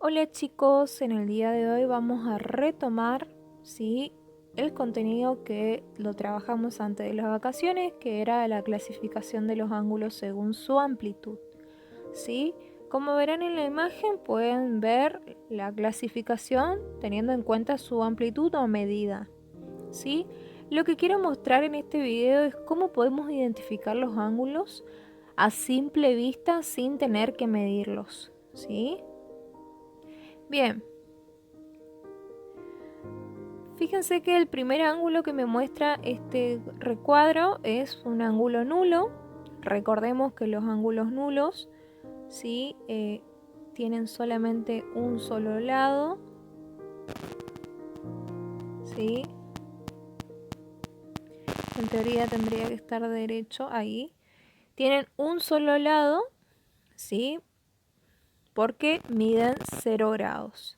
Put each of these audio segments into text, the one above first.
Hola chicos, en el día de hoy vamos a retomar, ¿sí?, el contenido que lo trabajamos antes de las vacaciones, que era la clasificación de los ángulos según su amplitud, ¿sí? Como verán en la imagen, pueden ver la clasificación teniendo en cuenta su amplitud o medida, ¿sí? Lo que quiero mostrar en este video es cómo podemos identificar los ángulos a simple vista sin tener que medirlos, ¿sí? Bien. Fíjense que el primer ángulo que me muestra este recuadro es un ángulo nulo. Recordemos que los ángulos nulos, ¿sí?, tienen solamente un solo lado, ¿sí? En teoría tendría que estar derecho ahí. Tienen un solo lado, ¿sí?, porque miden 0 grados.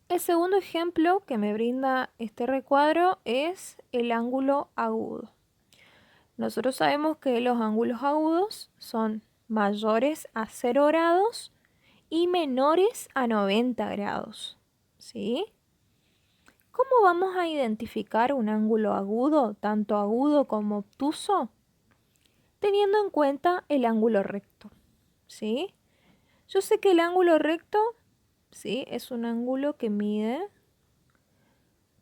El segundo ejemplo que me brinda este recuadro es el ángulo agudo. Nosotros sabemos que los ángulos agudos son mayores a 0 grados y menores a 90 grados, ¿sí? ¿Cómo vamos a identificar un ángulo agudo, tanto agudo como obtuso? Teniendo en cuenta el ángulo recto, ¿sí? Yo sé que el ángulo recto, ¿sí?, es un ángulo que mide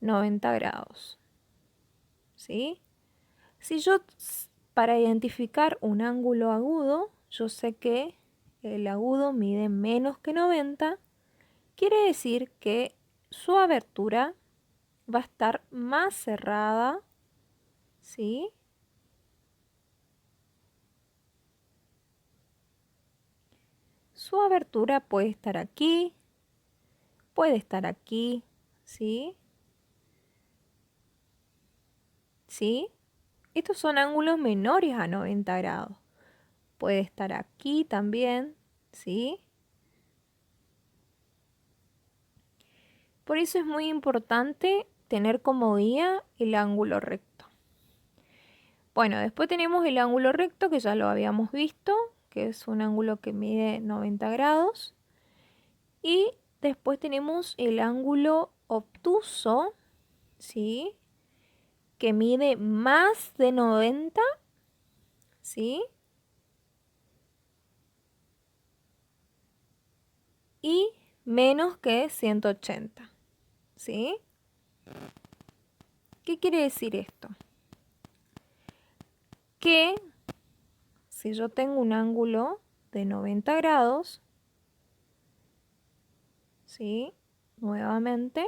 90 grados, ¿sí? Si yo, para identificar un ángulo agudo, yo sé que el agudo mide menos que 90, quiere decir que su abertura va a estar más cerrada, ¿sí? Su abertura puede estar aquí, puede estar aquí, ¿sí? ¿Sí? Estos son ángulos menores a 90 grados. Puede estar aquí también, ¿sí? Por eso es muy importante tener como guía el ángulo recto. Bueno, después tenemos el ángulo recto, que ya lo habíamos visto, que es un ángulo que mide 90 grados. Y después tenemos el ángulo obtuso, ¿sí?, que mide más de 90, ¿sí?, y menos que 180, ¿sí? ¿Qué quiere decir esto? Que si yo tengo un ángulo de 90 grados, ¿sí?, nuevamente,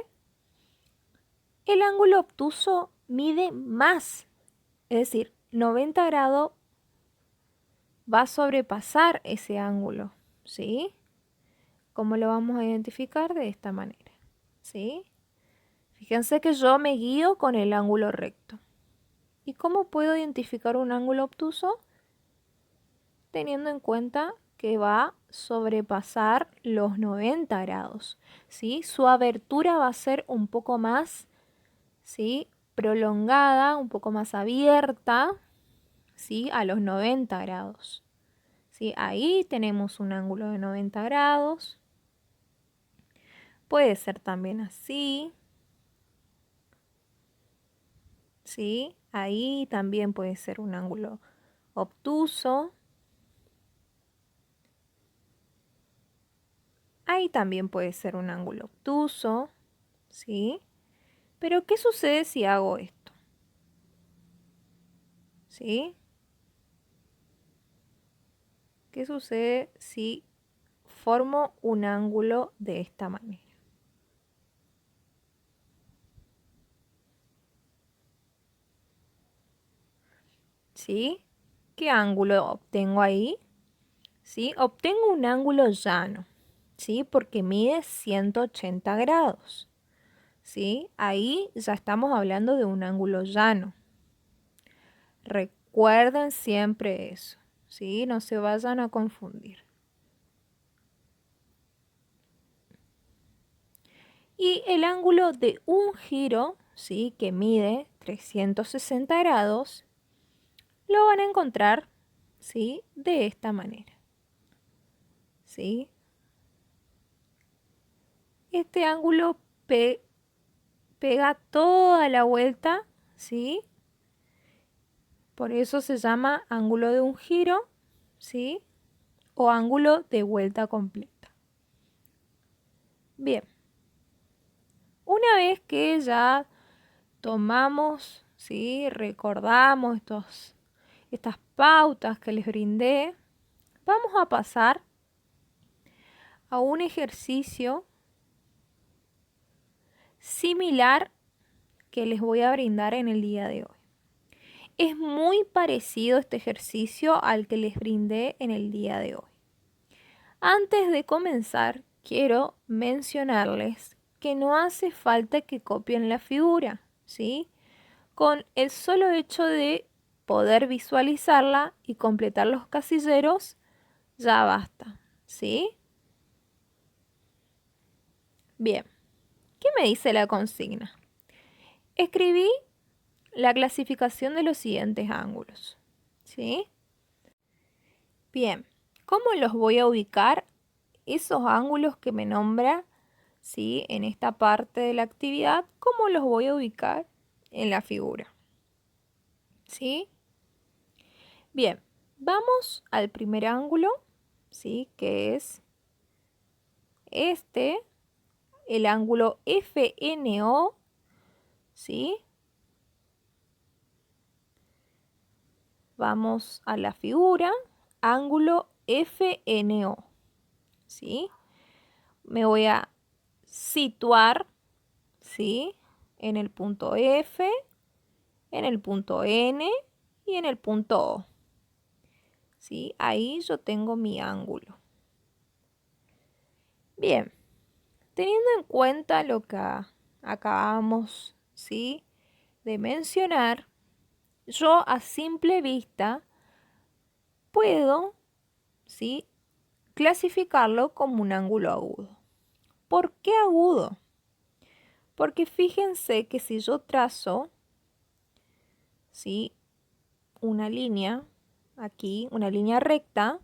el ángulo obtuso mide más, es decir, 90 grados va a sobrepasar ese ángulo, ¿sí? ¿Cómo lo vamos a identificar? De esta manera, ¿sí? Fíjense que yo me guío con el ángulo recto. ¿Y cómo puedo identificar un ángulo obtuso? Teniendo en cuenta que va a sobrepasar los 90 grados, ¿sí? Su abertura va a ser un poco más, ¿sí?, prolongada, un poco más abierta, ¿sí?, a los 90 grados. ¿Sí? Ahí tenemos un ángulo de 90 grados. Puede ser también así, ¿sí? Ahí también puede ser un ángulo obtuso. Ahí también puede ser un ángulo obtuso, ¿sí? Pero ¿qué sucede si hago esto? ¿Sí? ¿Qué sucede si formo un ángulo de esta manera? ¿Sí? ¿Qué ángulo obtengo ahí? ¿Sí? Obtengo un ángulo llano, ¿sí?, porque mide 180 grados. ¿Sí? Ahí ya estamos hablando de un ángulo llano. Recuerden siempre eso, ¿sí? No se vayan a confundir. Y el ángulo de un giro, ¿sí?, que mide 360 grados, lo van a encontrar, ¿sí?, de esta manera, ¿sí? este ángulo pega toda la vuelta, ¿sí? Por eso se llama ángulo de un giro, ¿sí? O ángulo de vuelta completa. Bien. Una vez que ya tomamos, ¿sí? Recordamos estas pautas que les brindé, vamos a pasar a un ejercicio similar que les voy a brindar en el día de hoy. Es muy parecido este ejercicio al que les brindé en el día de hoy. Antes de comenzar, quiero mencionarles que no hace falta que copien la figura, ¿sí? Con el solo hecho de poder visualizarla y completar los casilleros, ya basta, ¿sí? Bien, ¿qué me dice la consigna? Escribí la clasificación de los siguientes ángulos, ¿sí? Bien, ¿cómo los voy a ubicar? Esos ángulos que me nombra, ¿sí? En esta parte de la actividad, ¿cómo los voy a ubicar en la figura? ¿Sí? Bien, vamos al primer ángulo, ¿sí? Que es este, el ángulo FNO, ¿sí? Vamos a la figura, ángulo FNO, ¿sí? Me voy a situar, ¿sí? En el punto F, en el punto N y en el punto O, ¿sí? Ahí yo tengo mi ángulo. Bien, teniendo en cuenta lo que acabamos, ¿sí? de mencionar, yo a simple vista puedo, ¿sí? clasificarlo como un ángulo agudo. ¿Por qué agudo? Porque fíjense que si yo trazo, ¿sí? una línea, aquí, una línea recta,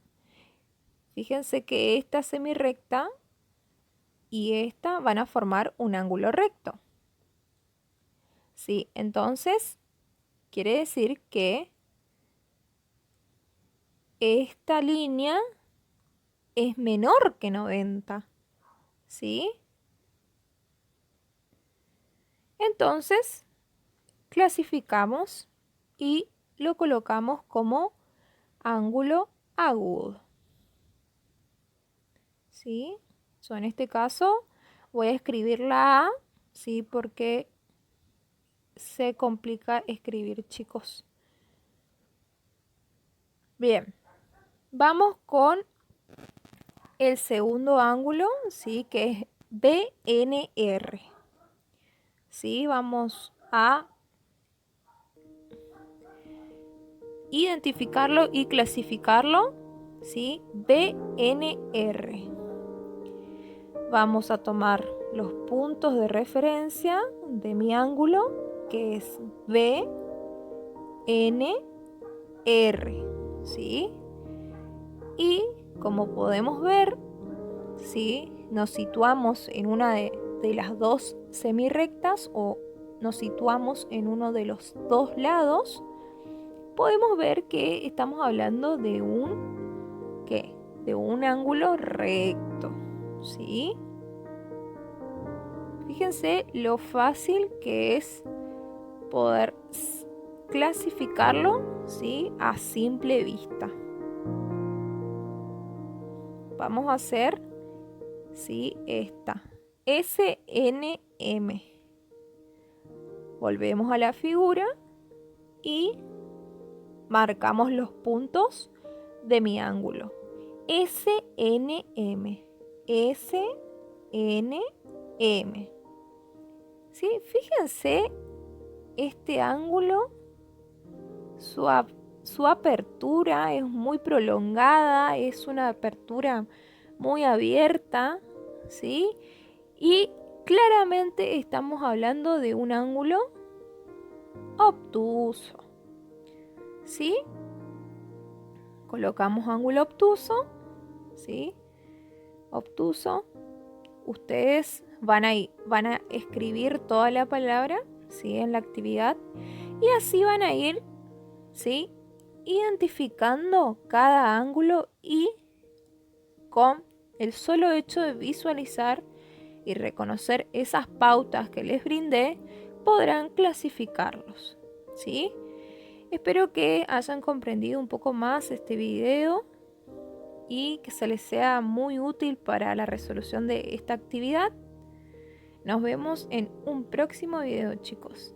fíjense que esta semirrecta y esta van a formar un ángulo recto. ¿Sí? Entonces, quiere decir que esta línea es menor que 90. ¿Sí? Entonces, clasificamos y lo colocamos como ángulo agudo. ¿Sí? So, en este caso voy a escribir la A, ¿sí? Porque se complica escribir, chicos. Bien, vamos con el segundo ángulo, ¿sí? Que es BNR. ¿Sí? Vamos a identificarlo y clasificarlo, ¿sí? BNR. Vamos a tomar los puntos de referencia de mi ángulo, que es BNR, ¿sí? Y como podemos ver, ¿sí? Nos situamos en una de las dos semirrectas o nos situamos en uno de los dos lados, podemos ver que estamos hablando de un, ¿qué? De un ángulo recto, ¿sí? Fíjense lo fácil que es poder clasificarlo, ¿sí? A simple vista. Vamos a hacer, ¿sí? Esta SNM. Volvemos a la figura y marcamos los puntos de mi ángulo. SNM. SNM. ¿Sí? Fíjense este ángulo, su apertura es muy prolongada, es una apertura muy abierta, ¿sí? Y claramente estamos hablando de un ángulo obtuso, ¿sí? Colocamos ángulo obtuso, ¿sí? Obtuso. ustedes van a escribir toda la palabra, ¿sí? En la actividad, y así van a ir, ¿sí? Identificando cada ángulo, y con el solo hecho de visualizar y reconocer esas pautas que les brindé, podrán clasificarlos, ¿sí? Espero que hayan comprendido un poco más este video y que se les sea muy útil para la resolución de esta actividad. Nos vemos en un próximo video, chicos.